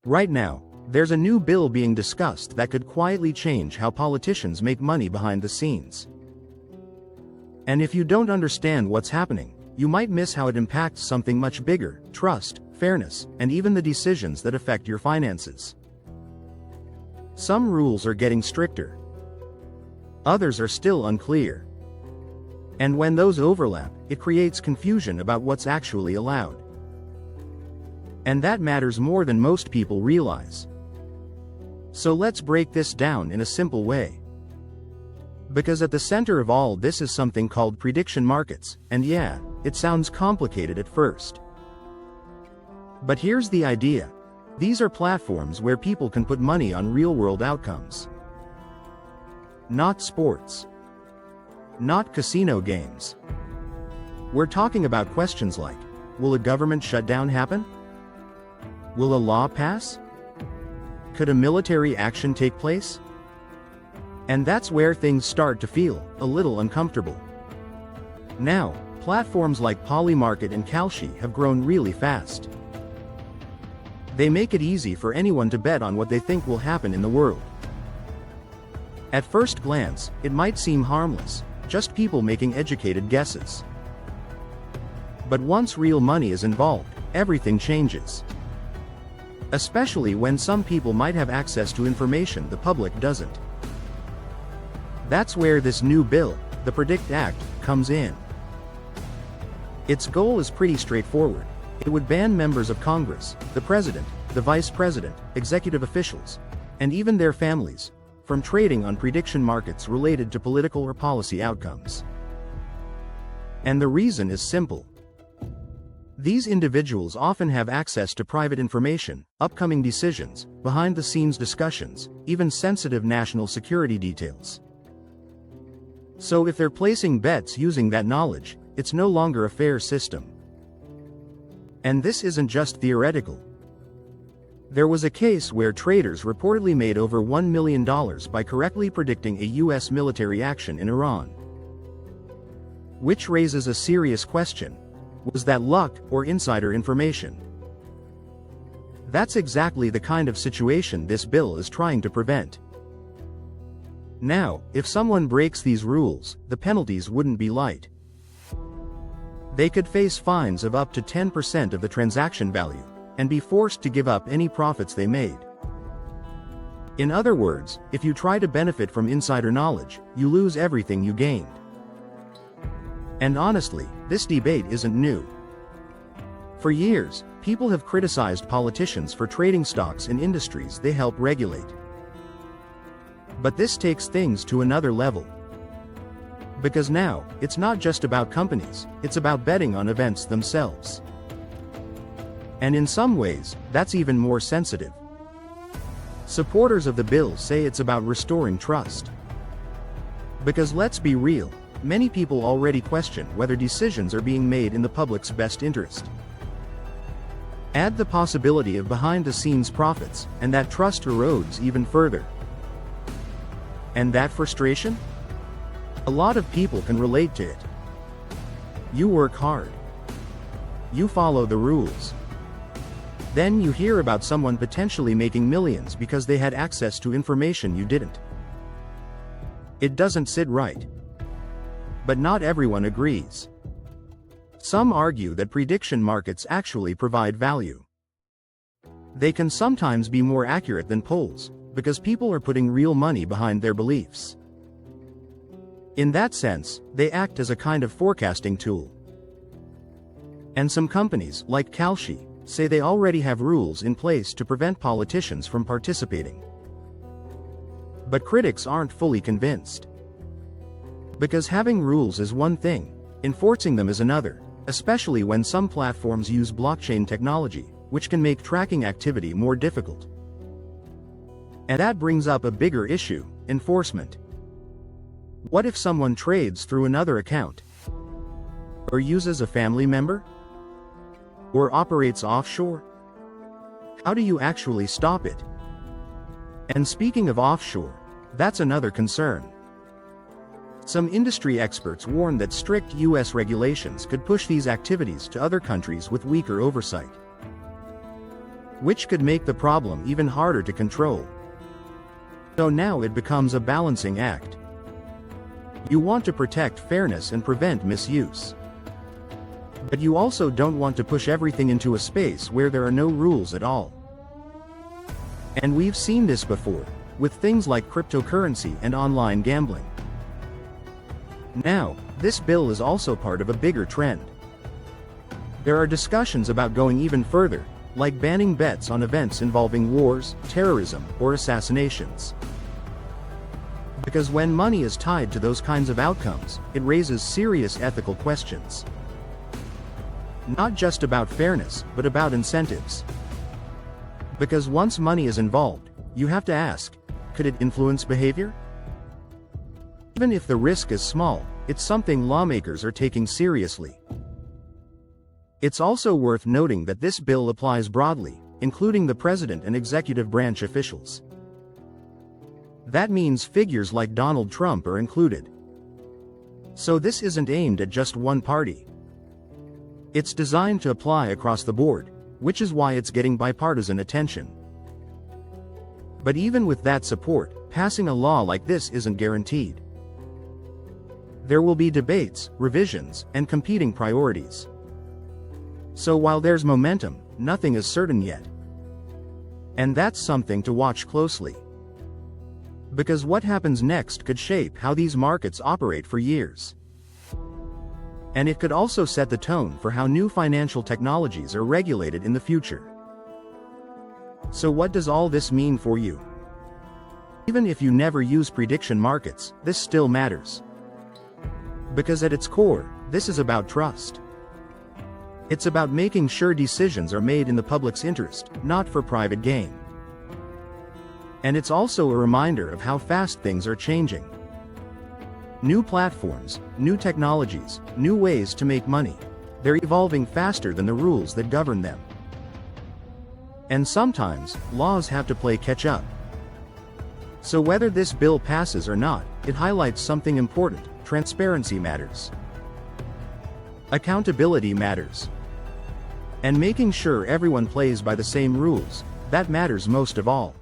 Right now, there's a new bill being discussed that could quietly change how politicians make money behind the scenes. And if you don't understand what's happening, you might miss how it impacts something much bigger: trust, fairness, and even the decisions that affect your finances. Some rules are getting stricter. Others are still unclear. And when those overlap, it creates confusion about what's actually allowed. And that matters more than most people realize. So let's break this down in a simple way. Because at the center of all this is something called prediction markets, and yeah, it sounds complicated at first. But here's the idea. These are platforms where people can put money on real-world outcomes. Not sports. Not casino games. We're talking about questions like, will a government shutdown happen? Will a law pass? Could a military action take place? And that's where things start to feel a little uncomfortable. Now, platforms like PolyMarket and Kalshi have grown really fast. They make it easy for anyone to bet on what they think will happen in the world. At first glance, it might seem harmless, just people making educated guesses. But once real money is involved, everything changes. Especially when some people might have access to information the public doesn't. That's where this new bill, the PREDICT Act, comes in. Its goal is pretty straightforward. It would ban members of Congress, the president, the vice president, executive officials, and even their families, from trading on prediction markets related to political or policy outcomes. And the reason is simple. These individuals often have access to private information, upcoming decisions, behind-the-scenes discussions, even sensitive national security details. So if they're placing bets using that knowledge, it's no longer a fair system. And this isn't just theoretical. There was a case where traders reportedly made over $1 million by correctly predicting a US military action in Iran. Which raises a serious question. Was that luck or insider information? That's exactly the kind of situation this bill is trying to prevent. Now, if someone breaks these rules, the penalties wouldn't be light. They could face fines of up to 10% of the transaction value, and be forced to give up any profits they made. In other words, if you try to benefit from insider knowledge, you lose everything you gained. And honestly, this debate isn't new. For years, people have criticized politicians for trading stocks in industries they help regulate. But this takes things to another level. Because now, it's not just about companies, it's about betting on events themselves. And in some ways, that's even more sensitive. Supporters of the bill say it's about restoring trust. Because let's be real, many people already question whether decisions are being made in the public's best interest. Add the possibility of behind-the-scenes profits, and that trust erodes even further. And that frustration? A lot of people can relate to it. You work hard. You follow the rules. Then you hear about someone potentially making millions because they had access to information you didn't. It doesn't sit right. But not everyone agrees. Some argue that prediction markets actually provide value. They can sometimes be more accurate than polls, because people are putting real money behind their beliefs. In that sense, they act as a kind of forecasting tool. And some companies, like Kalshi, say they already have rules in place to prevent politicians from participating. But critics aren't fully convinced. Because having rules is one thing, enforcing them is another, especially when some platforms use blockchain technology, which can make tracking activity more difficult. And that brings up a bigger issue: enforcement. What if someone trades through another account? Or uses a family member? Or operates offshore? How do you actually stop it? And speaking of offshore, that's another concern. Some industry experts warn that strict US regulations could push these activities to other countries with weaker oversight. which could make the problem even harder to control. So now it becomes a balancing act. You want to protect fairness and prevent misuse. But you also don't want to push everything into a space where there are no rules at all. And we've seen this before, with things like cryptocurrency and online gambling. Now, this bill is also part of a bigger trend. There are discussions about going even further, like banning bets on events involving wars, terrorism, or assassinations. Because when money is tied to those kinds of outcomes, it raises serious ethical questions. Not just about fairness, but about incentives. Because once money is involved, you have to ask, could it influence behavior? Even if the risk is small, it's something lawmakers are taking seriously. It's also worth noting that this bill applies broadly, including the president and executive branch officials. That means figures like Donald Trump are included. So this isn't aimed at just one party. It's designed to apply across the board, which is why it's getting bipartisan attention. But even with that support, passing a law like this isn't guaranteed. There will be debates, revisions, and competing priorities. So while there's momentum, nothing is certain yet. And that's something to watch closely. Because what happens next could shape how these markets operate for years. And it could also set the tone for how new financial technologies are regulated in the future. So what does all this mean for you? Even if you never use prediction markets, this still matters. Because at its core, this is about trust. It's about making sure decisions are made in the public's interest, not for private gain. And it's also a reminder of how fast things are changing. New platforms, new technologies, new ways to make money. They're evolving faster than the rules that govern them. And sometimes, laws have to play catch up. So whether this bill passes or not, it highlights something important: transparency matters. Accountability matters. And making sure everyone plays by the same rules, that matters most of all.